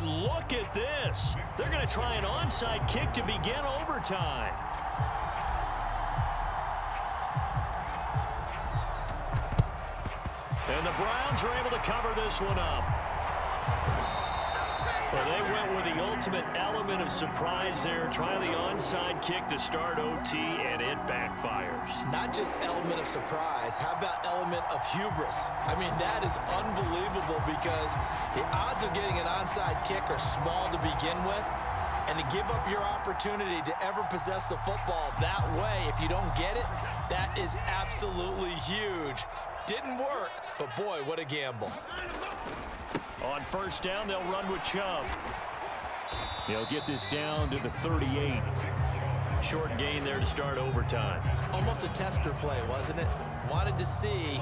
And look at this. They're going to try an onside kick to begin overtime. And the Browns are able to cover this one up. Well, they went with the ultimate element of surprise there, trying the onside kick to start OT, and it backfires. Not just element of surprise, how about element of hubris? I mean, that is unbelievable because the odds of getting an onside kick are small to begin with, and to give up your opportunity to ever possess the football that way, if you don't get it, that is absolutely huge. Didn't work, but boy, what a gamble. On first down, they'll run with Chubb. They'll get this down to the 38. Short gain there to start overtime. Almost a tester play, wasn't it? Wanted to see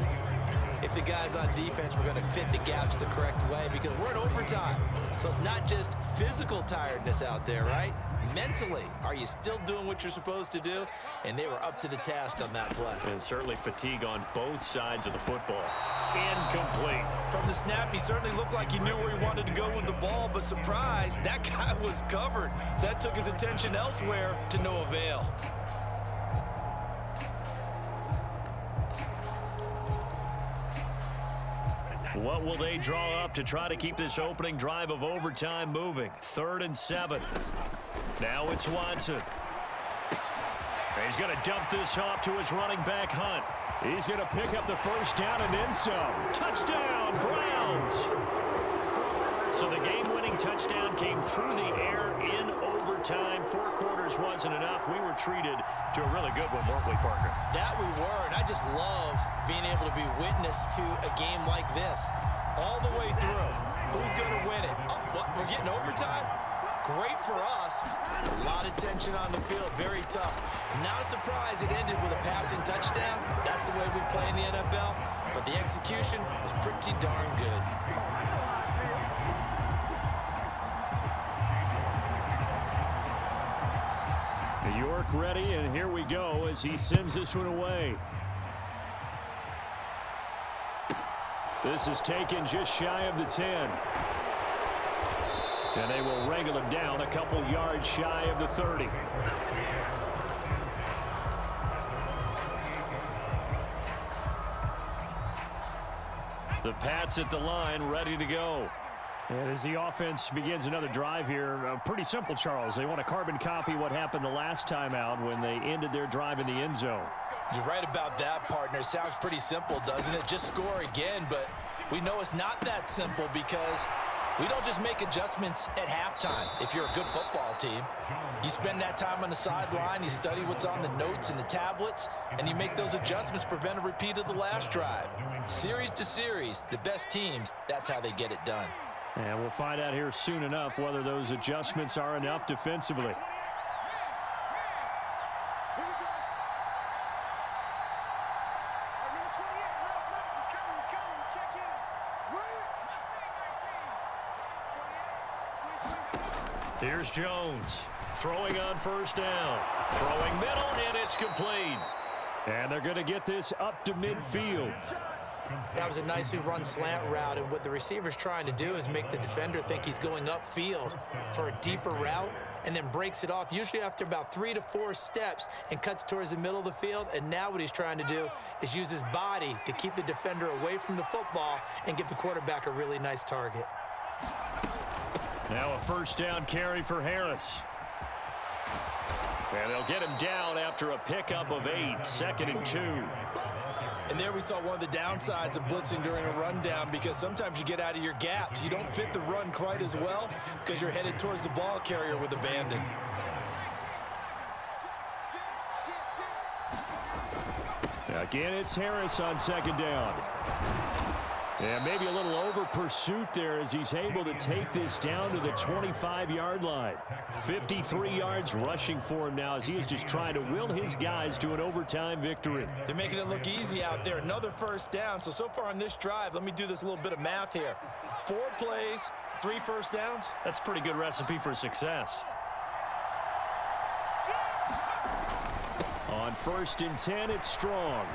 if the guys on defense were going to fit the gaps the correct way because we're in overtime. So it's not just physical tiredness out there, right? Mentally, are you still doing what you're supposed to do? And they were up to the task on that play. And certainly fatigue on both sides of the football. Incomplete. From the snap, he certainly looked like he knew where he wanted to go with the ball, but surprise, that guy was covered. So that took his attention elsewhere to no avail. What will they draw up to try to keep this opening drive of overtime moving? 3rd and 7. Now it's Watson. He's going to dump this off to his running back, Hunt. He's going to pick up the first down and then some. Touchdown, Browns! So the game-winning touchdown came through the air in overtime. 4 quarters wasn't enough. We were treated to a really good one, weren't we, Parker? That we were, and I just love being able to be witness to a game like this. All the way through. Who's going to win it? Oh, what? We're getting overtime? Great for us. A lot of tension on the field. Very tough. Not a surprise it ended with a passing touchdown. That's the way we play in the NFL. But the execution was pretty darn good. York ready, and here we go as he sends this one away. This is taken just shy of the 10. And they will wrangle him down a couple yards shy of the 30. The Pats at the line, ready to go. And as the offense begins another drive here, pretty simple, Charles. They want to carbon copy what happened the last time out when they ended their drive in the end zone. You're right about that, partner. Sounds pretty simple, doesn't it? Just score again, but we know it's not that simple because we don't just make adjustments at halftime if you're a good football team. You spend that time on the sideline, you study what's on the notes and the tablets, and you make those adjustments to prevent a repeat of the last drive. Series to series, the best teams, that's how they get it done. And we'll find out here soon enough whether those adjustments are enough defensively. Here's Jones throwing on first down. Throwing middle, and it's complete. And they're going to get this up to midfield. That was a nicely run slant route, and what the receiver's trying to do is make the defender think he's going upfield for a deeper route and then breaks it off, usually after about 3 to 4 steps, and cuts towards the middle of the field. And now what he's trying to do is use his body to keep the defender away from the football and give the quarterback a really nice target. Now a first down carry for Harris. And they'll get him down after a pickup of 8, 2nd and 2. And there we saw one of the downsides of blitzing during a rundown, because sometimes you get out of your gaps. You don't fit the run quite as well because you're headed towards the ball carrier with abandon. Again, it's Harris on 2nd down. And maybe a little over pursuit there as he's able to take this down to the 25-yard line. 53 yards rushing for him now as he is just trying to will his guys to an overtime victory. They're making it look easy out there. Another first down. So far on this drive, let me do this little bit of math here. 4 plays, 3 first downs. That's a pretty good recipe for success. On 1st and 10, it's Strong.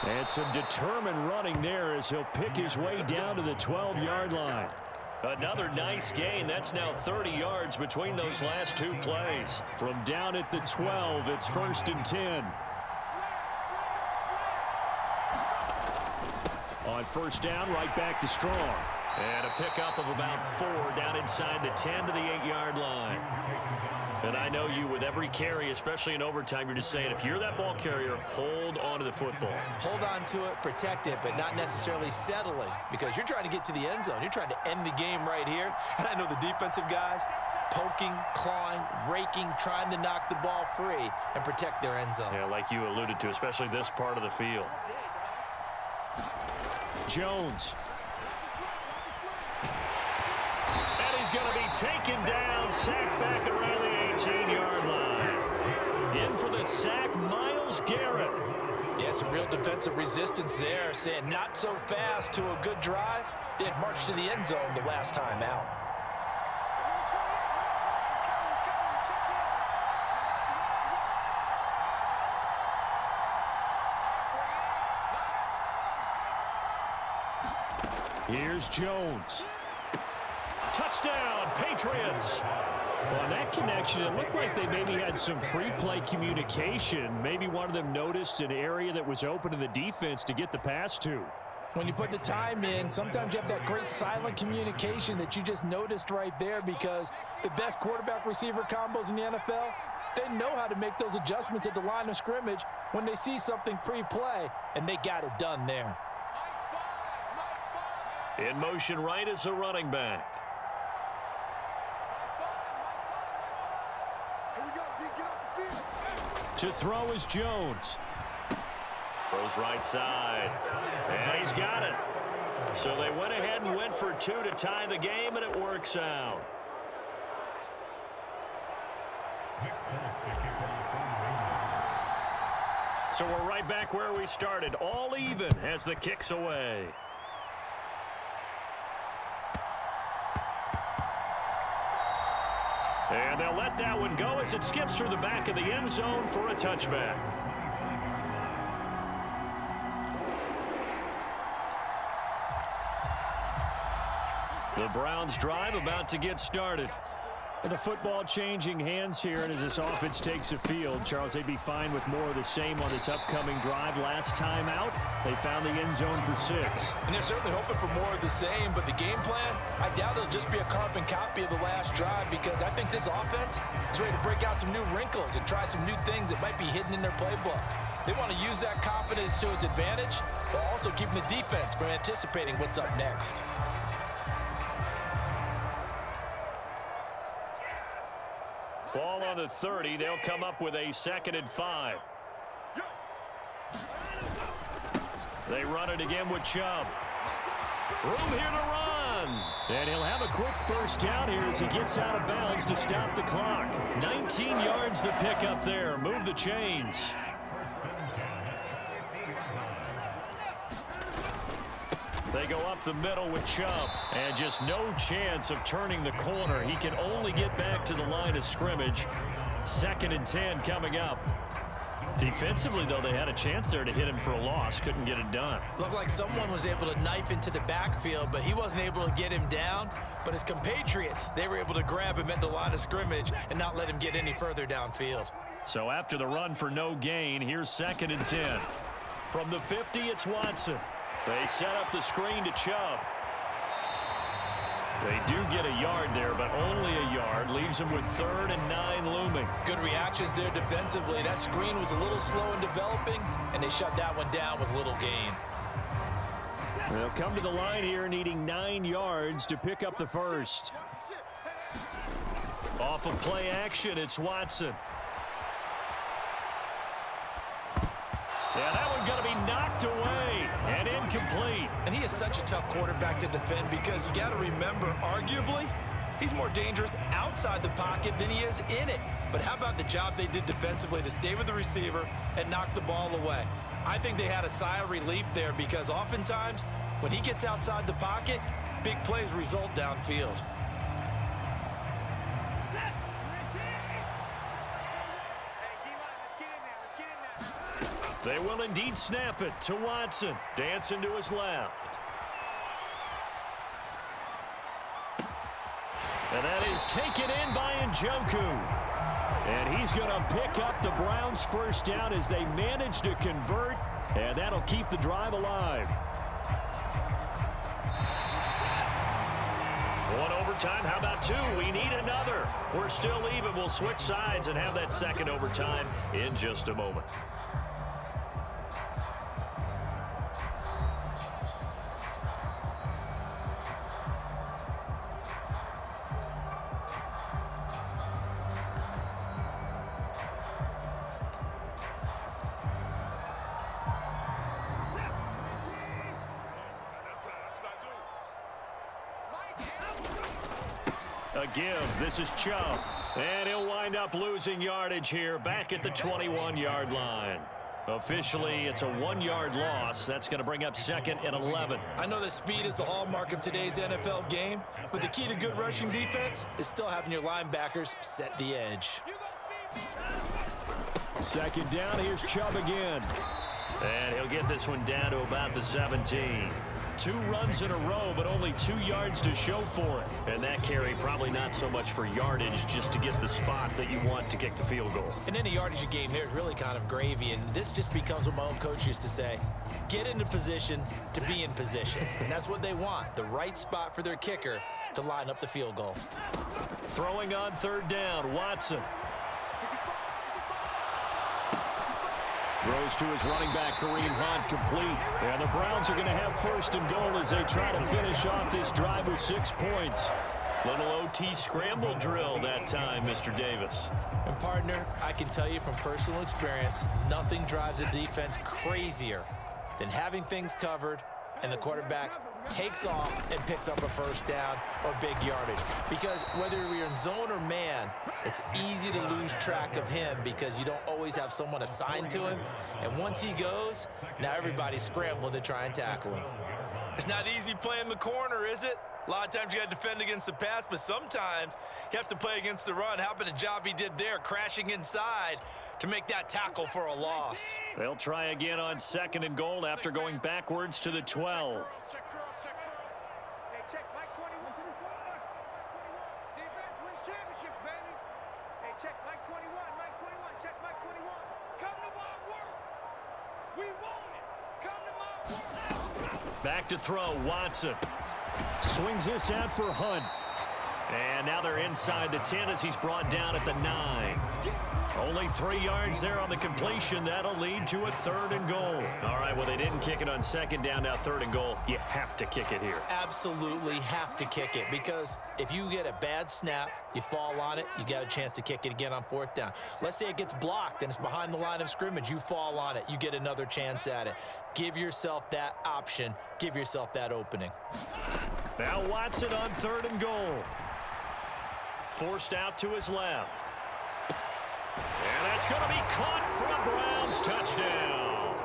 And some determined running there as he'll pick his way down to the 12-yard line. Another nice gain. That's now 30 yards between those last two plays. From down at the 12, it's 1st and 10. On 1st down, right back to Strong. And a pickup of about 4 down inside the 10 to the 8-yard line. And I know you, with every carry, especially in overtime, you're just saying, if you're that ball carrier, hold on to the football. Hold on to it, protect it, but not necessarily settling, because you're trying to get to the end zone. You're trying to end the game right here. And I know the defensive guys poking, clawing, raking, trying to knock the ball free and protect their end zone. Yeah, like you alluded to, especially this part of the field. Jones. And he's going to be taken down, sacked back around the 18-yard line. In for the sack, Myles Garrett. Yeah, some real defensive resistance there, saying not so fast to a good drive. They had marched to the end zone the last time out. Here's Jones. Touchdown, Patriots. Well, on that connection, it looked like they maybe had some pre-play communication. Maybe one of them noticed an area that was open in the defense to get the pass to. When you put the time in, sometimes you have that great silent communication that you just noticed right there, because the best quarterback-receiver combos in the NFL, they know how to make those adjustments at the line of scrimmage when they see something pre-play, and they got it done there. In motion right is a running back. To throw is Jones. Throws right side. And he's got it. So they went ahead and went for 2 to tie the game, and it works out. So we're right back where we started. All even as the kick's away. And they'll let that one go as it skips through the back of the end zone for a touchback. The Browns drive about to get started. And the football changing hands here, and as this offense takes the field, Charles, they'd be fine with more of the same on this upcoming drive. Last time out, they found the end zone for 6. And they're certainly hoping for more of the same, but the game plan, I doubt it'll just be a carbon copy of the last drive, because I think this offense is ready to break out some new wrinkles and try some new things that might be hidden in their playbook. They want to use that confidence to its advantage, while also keeping the defense from anticipating what's up next. Ball on the 30. They'll come up with a 2nd and 5. They run it again with Chubb. Room here to run. And he'll have a quick first down here as he gets out of bounds to stop the clock. 19 yards to pick up there. Move the chains. They go up the middle with Chubb. And just no chance of turning the corner. He can only get back to the line of scrimmage. 2nd and 10 coming up. Defensively, though, they had a chance there to hit him for a loss. Couldn't get it done. Looked like someone was able to knife into the backfield, but he wasn't able to get him down. But his compatriots, they were able to grab him at the line of scrimmage and not let him get any further downfield. So after the run for no gain, here's 2nd and 10. From the 50, it's Watson. They set up the screen to Chubb. They do get a yard there, but only a yard. Leaves them with 3rd and 9 looming. Good reactions there defensively. That screen was a little slow in developing, and they shut that one down with little gain. They'll come to the line here needing 9 yards to pick up the first. Off of play action, it's Watson. Yeah, that one's going to be knocked away and incomplete. And he is such a tough quarterback to defend, because you got to remember, arguably, he's more dangerous outside the pocket than he is in it. But how about the job they did defensively to stay with the receiver and knock the ball away? I think they had a sigh of relief there, because oftentimes when he gets outside the pocket, big plays result downfield. They will indeed snap it to Watson. Dancing to his left. And that is taken in by Njoku. And he's going to pick up the Browns' first down as they manage to convert, and that'll keep the drive alive. One overtime. How about two? We need another. We're still even. We'll switch sides and have that second overtime in just a moment. A give. This is Chubb. And he'll wind up losing yardage here back at the 21-yard line. Officially, it's a 1-yard loss. That's going to bring up second and 11. I know that speed is the hallmark of today's NFL game, but the key to good rushing defense is still having your linebackers set the edge. Second down, here's Chubb again. And he'll get this one down to about the 17. 2 runs in a row, but only 2 yards to show for it. And that carry probably not so much for yardage, just to get the spot that you want to kick the field goal. And any yardage game here is really kind of gravy, and this just becomes what my own coach used to say. Get into position to be in position. And that's what they want, the right spot for their kicker to line up the field goal. Throwing on third down, Watson. Throws to his running back, Kareem Hunt, complete. And the Browns are going to have first and goal as they try to finish off this drive with 6 points. Little OT scramble drill that time, Mr. Davis. And partner, I can tell you from personal experience, nothing drives a defense crazier than having things covered and the quarterback takes off and picks up a first down or big yardage. Because whether you're in zone or man, it's easy to lose track of him because you don't always have someone assigned to him. And once he goes, now everybody's scrambling to try and tackle him. It's not easy playing the corner, is it? A lot of times you got to defend against the pass, but sometimes you have to play against the run. How about the job he did there, crashing inside to make that tackle for a loss? They'll try again on second and goal after going backwards to the 12. Back to throw, Watson. Swings this out for Hunt. And now they're inside the 10 as he's brought down at the 9. Only 3 yards there on the completion. That'll lead to a third and goal. All right, well, they didn't kick it on second down, now third and goal. You have to kick it here. Absolutely have to kick it because if you get a bad snap, you fall on it, you got a chance to kick it again on fourth down. Let's say it gets blocked and it's behind the line of scrimmage. You fall on it, you get another chance at it. Give yourself that option. Give yourself that opening. Now Watson on third and goal. Forced out to his left. And that's going to be caught for a Browns touchdown.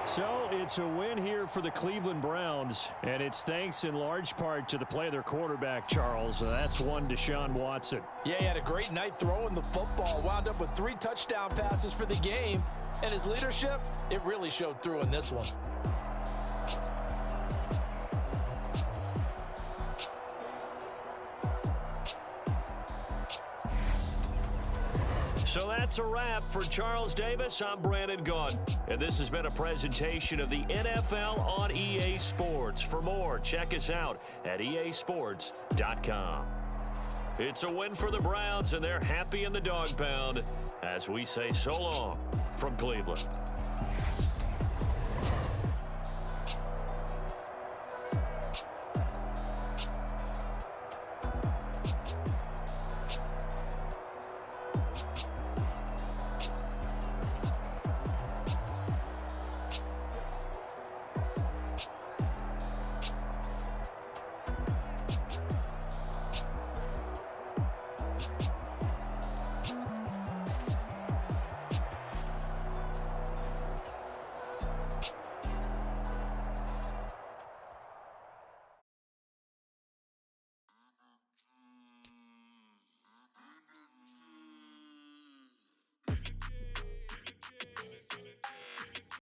So it's a win here for the Cleveland Browns, and it's thanks in large part to the play of their quarterback, Charles. That's one Deshaun Watson. Yeah, he had a great night throwing the football. Wound up with 3 touchdown passes for the game. And his leadership, it really showed through in this one. So that's a wrap for Charles Davis. I'm Brandon Gunn, and this has been a presentation of the NFL on EA Sports. For more, check us out at easports.com. It's a win for the Browns, and they're happy in the dog pound as we say so long from Cleveland.